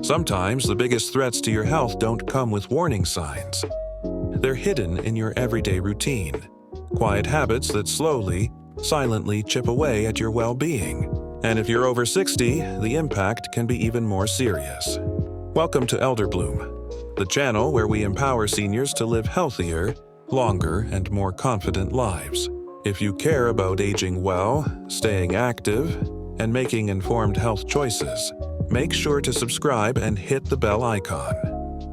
Sometimes the biggest threats to your health don't come with warning signs. They're hidden in your everyday routine. Quiet habits that slowly, silently chip away at your well-being. And if you're over 60, the impact can be even more serious. Welcome to Elder Bloom, the channel where we empower seniors to live healthier, longer, and more confident lives. If you care about aging well, staying active, and making informed health choices, make sure to subscribe and hit the bell icon.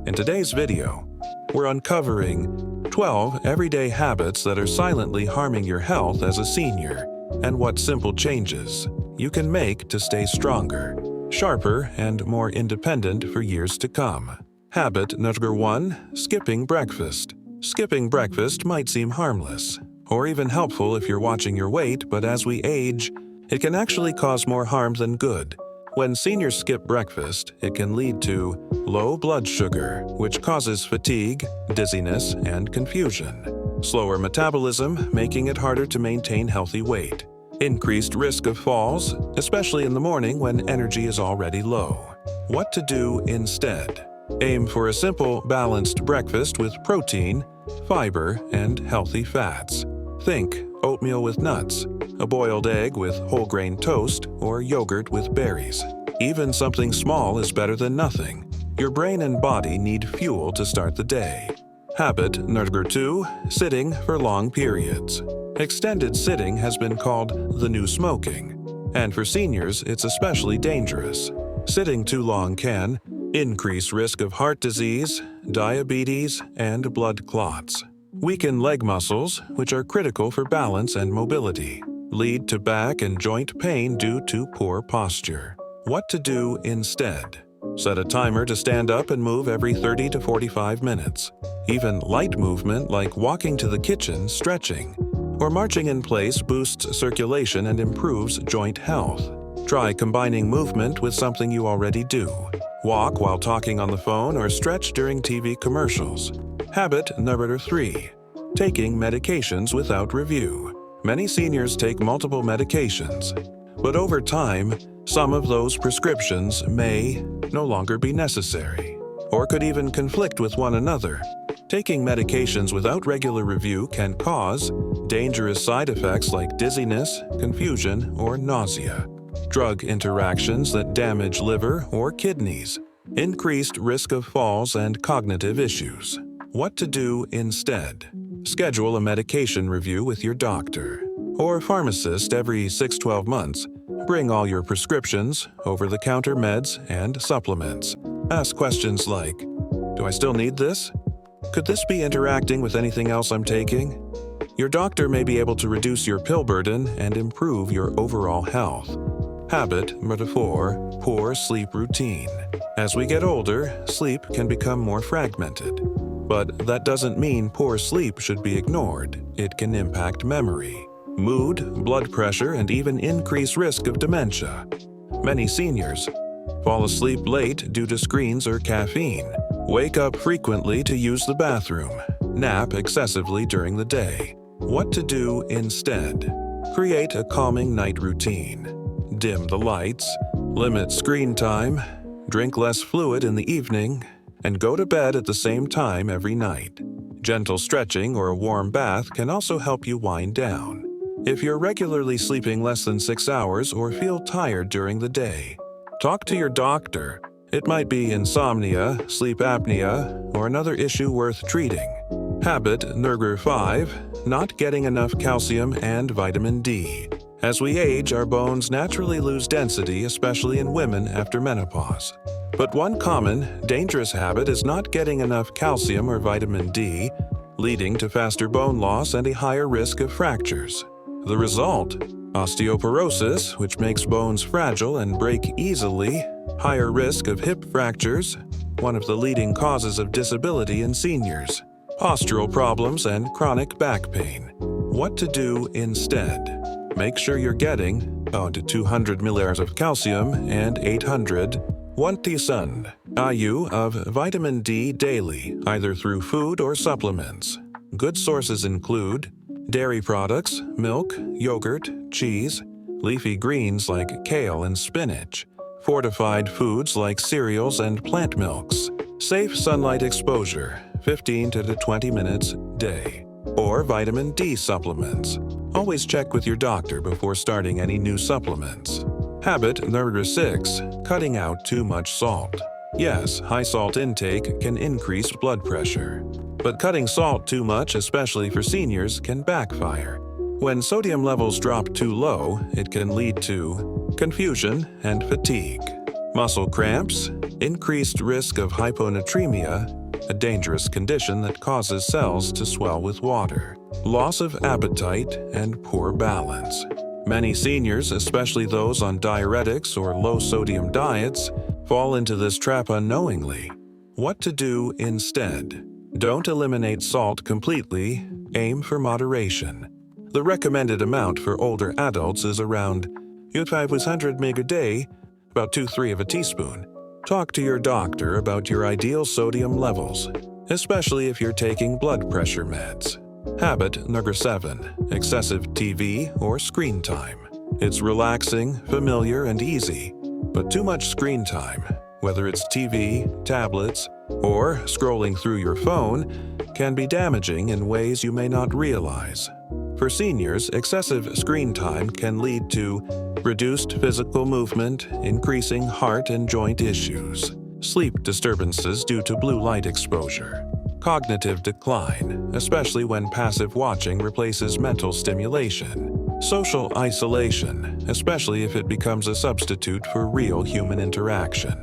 In today's video, we're uncovering 12 everyday habits that are silently harming your health as a senior, and what simple changes you can make to stay stronger, sharper, and more independent for years to come. Habit number 1, skipping breakfast. Skipping breakfast might seem harmless, or even helpful if you're watching your weight, but as we age, it can actually cause more harm than good. When seniors skip breakfast, it can lead to low blood sugar, which causes fatigue, dizziness, and confusion. Slower metabolism, making it harder to maintain healthy weight. Increased risk of falls, especially in the morning when energy is already low. What to do instead? Aim for a simple, balanced breakfast with protein, fiber, and healthy fats. Think oatmeal with nuts, a boiled egg with whole grain toast, or yogurt with berries. Even something small is better than nothing. Your brain and body need fuel to start the day. Habit number 2, sitting for long periods. Extended sitting has been called the new smoking, and for seniors, it's especially dangerous. Sitting too long can increase risk of heart disease, diabetes, and blood clots. Weaken leg muscles, which are critical for balance and mobility. Lead to back and joint pain due to poor posture. What to do instead? Set a timer to stand up and move every 30 to 45 minutes. Even light movement like walking to the kitchen, stretching, or marching in place boosts circulation and improves joint health. Try combining movement with something you already do. Walk while talking on the phone or stretch during TV commercials. Habit number 3, taking medications without review. Many seniors take multiple medications, but over time, some of those prescriptions may no longer be necessary, or could even conflict with one another. Taking medications without regular review can cause dangerous side effects like dizziness, confusion, or nausea. Drug interactions that damage liver or kidneys. Increased risk of falls and cognitive issues. What to do instead? Schedule a medication review with your doctor or pharmacist every 6-12 months. Bring all your prescriptions, over-the-counter meds, and supplements. Ask questions like, do I still need this? Could this be interacting with anything else I'm taking? Your doctor may be able to reduce your pill burden and improve your overall health. Habit number 4, poor sleep routine. As we get older, sleep can become more fragmented. But that doesn't mean poor sleep should be ignored. It can impact memory, mood, blood pressure, and even increase risk of dementia. Many seniors fall asleep late due to screens or caffeine, wake up frequently to use the bathroom, nap excessively during the day. What to do instead? Create a calming night routine. Dim the lights, limit screen time, drink less fluid in the evening, and go to bed at the same time every night. Gentle stretching or a warm bath can also help you wind down. If you're regularly sleeping less than 6 hours or feel tired during the day, talk to your doctor. It might be insomnia, sleep apnea, or another issue worth treating. Habit number 5, not getting enough calcium and vitamin D. As we age, our bones naturally lose density, especially in women after menopause. But one common, dangerous habit is not getting enough calcium or vitamin D, leading to faster bone loss and a higher risk of fractures. The result? Osteoporosis, which makes bones fragile and break easily, higher risk of hip fractures, one of the leading causes of disability in seniors, postural problems, and chronic back pain. What to do instead? Make sure you're getting down to 200 milligrams of calcium and 800 IU of vitamin D daily, either through food or supplements. Good sources include dairy products, milk, yogurt, cheese, leafy greens like kale and spinach, fortified foods like cereals and plant milks, safe sunlight exposure, 15 to 20 minutes a day, or vitamin D supplements. Always check with your doctor before starting any new supplements. Habit number 6, cutting out too much salt. Yes, high salt intake can increase blood pressure, but cutting salt too much, especially for seniors, can backfire. When sodium levels drop too low, it can lead to confusion and fatigue, muscle cramps, increased risk of hyponatremia, a dangerous condition that causes cells to swell with water, loss of appetite, and poor balance. Many seniors, especially those on diuretics or low-sodium diets, fall into this trap unknowingly. What to do instead? Don't eliminate salt completely, aim for moderation. The recommended amount for older adults is around 500 mg a day, about 2-3 of a teaspoon. Talk to your doctor about your ideal sodium levels, especially if you're taking blood pressure meds. Habit number 7, excessive TV or screen time. It's relaxing, familiar, and easy, but too much screen time, whether it's TV, tablets, or scrolling through your phone, can be damaging in ways you may not realize. For seniors, excessive screen time can lead to reduced physical movement, increasing heart and joint issues, sleep disturbances due to blue light exposure, cognitive decline, especially when passive watching replaces mental stimulation, social isolation, especially if it becomes a substitute for real human interaction.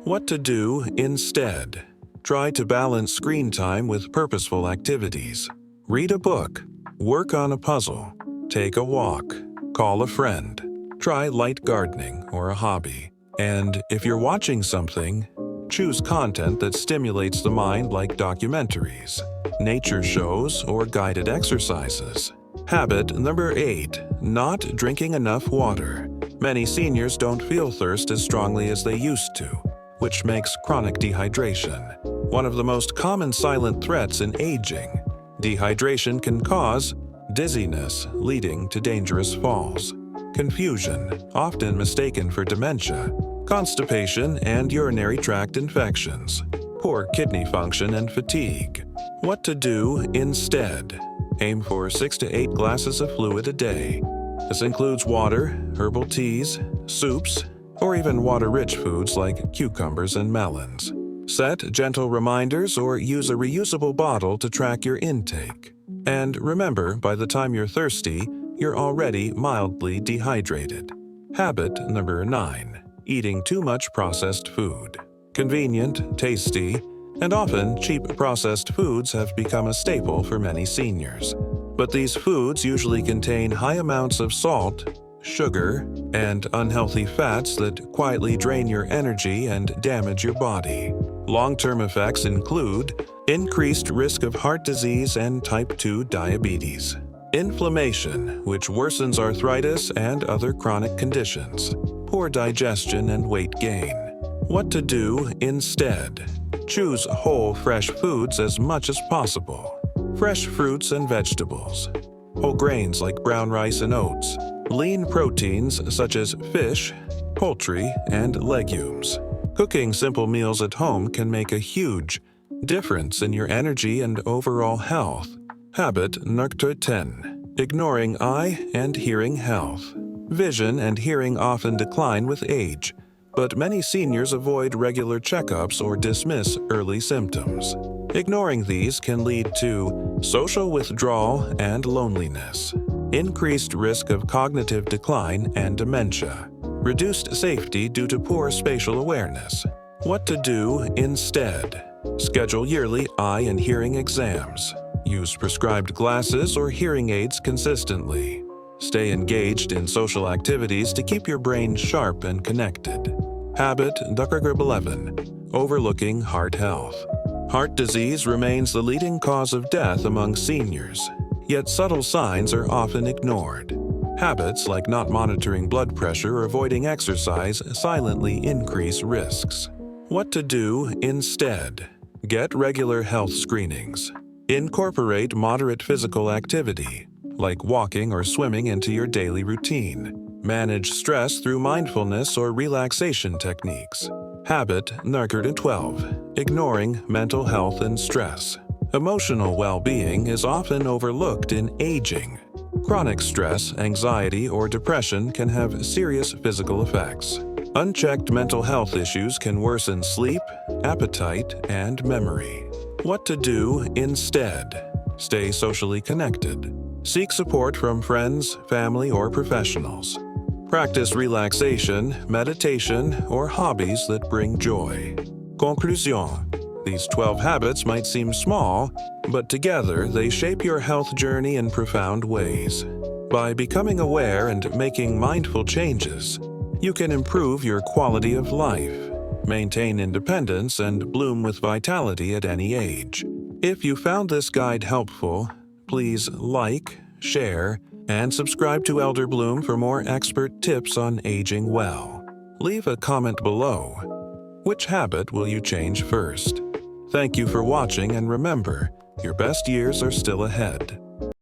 What to do instead? Try to balance screen time with purposeful activities. Read a book, work on a puzzle, take a walk, call a friend, try light gardening or a hobby. And if you're watching something, choose content that stimulates the mind like documentaries, nature shows, or guided exercises. Habit number 8, not drinking enough water. Many seniors don't feel thirst as strongly as they used to, which makes chronic dehydration one of the most common silent threats in aging. Dehydration can cause dizziness, leading to dangerous falls, confusion, often mistaken for dementia, constipation and urinary tract infections, poor kidney function, and fatigue. What to do instead? Aim for 6 to 8 glasses of fluid a day. This includes water, herbal teas, soups, or even water-rich foods like cucumbers and melons. Set gentle reminders or use a reusable bottle to track your intake. And remember, by the time you're thirsty, you're already mildly dehydrated. Habit number 9, eating too much processed food. Convenient, tasty, and often cheap processed foods have become a staple for many seniors. But these foods usually contain high amounts of salt, sugar, and unhealthy fats that quietly drain your energy and damage your body. Long-term effects include increased risk of heart disease and type 2 diabetes, inflammation, which worsens arthritis and other chronic conditions, poor digestion, and weight gain. What to do instead? Choose whole, fresh foods as much as possible. Fresh fruits and vegetables, whole grains like brown rice and oats, lean proteins such as fish, poultry, and legumes. Cooking simple meals at home can make a huge difference in your energy and overall health. Habit number 10, ignoring eye and hearing health. Vision and hearing often decline with age, but many seniors avoid regular checkups or dismiss early symptoms. Ignoring these can lead to social withdrawal and loneliness, increased risk of cognitive decline and dementia, reduced safety due to poor spatial awareness. What to do instead? Schedule yearly eye and hearing exams. Use prescribed glasses or hearing aids consistently. Stay engaged in social activities to keep your brain sharp and connected. Habit number 11, overlooking heart health. Heart disease remains the leading cause of death among seniors, yet subtle signs are often ignored. Habits like not monitoring blood pressure or avoiding exercise silently increase risks. What to do instead? Get regular health screenings. Incorporate moderate physical activity, like walking or swimming, into your daily routine. Manage stress through mindfulness or relaxation techniques. Habit number 12. Ignoring mental health and stress. Emotional well-being is often overlooked in aging. Chronic stress, anxiety, or depression can have serious physical effects. Unchecked mental health issues can worsen sleep, appetite, and memory. What to do instead? Stay socially connected. Seek support from friends, family, or professionals. Practice relaxation, meditation, or hobbies that bring joy. Conclusion. These 12 habits might seem small, but together they shape your health journey in profound ways. By becoming aware and making mindful changes, you can improve your quality of life, maintain independence, and bloom with vitality at any age. If you found this guide helpful, please like, share, and subscribe to Elder Bloom for more expert tips on aging well. Leave a comment below. Which habit will you change first? Thank you for watching, and remember, your best years are still ahead.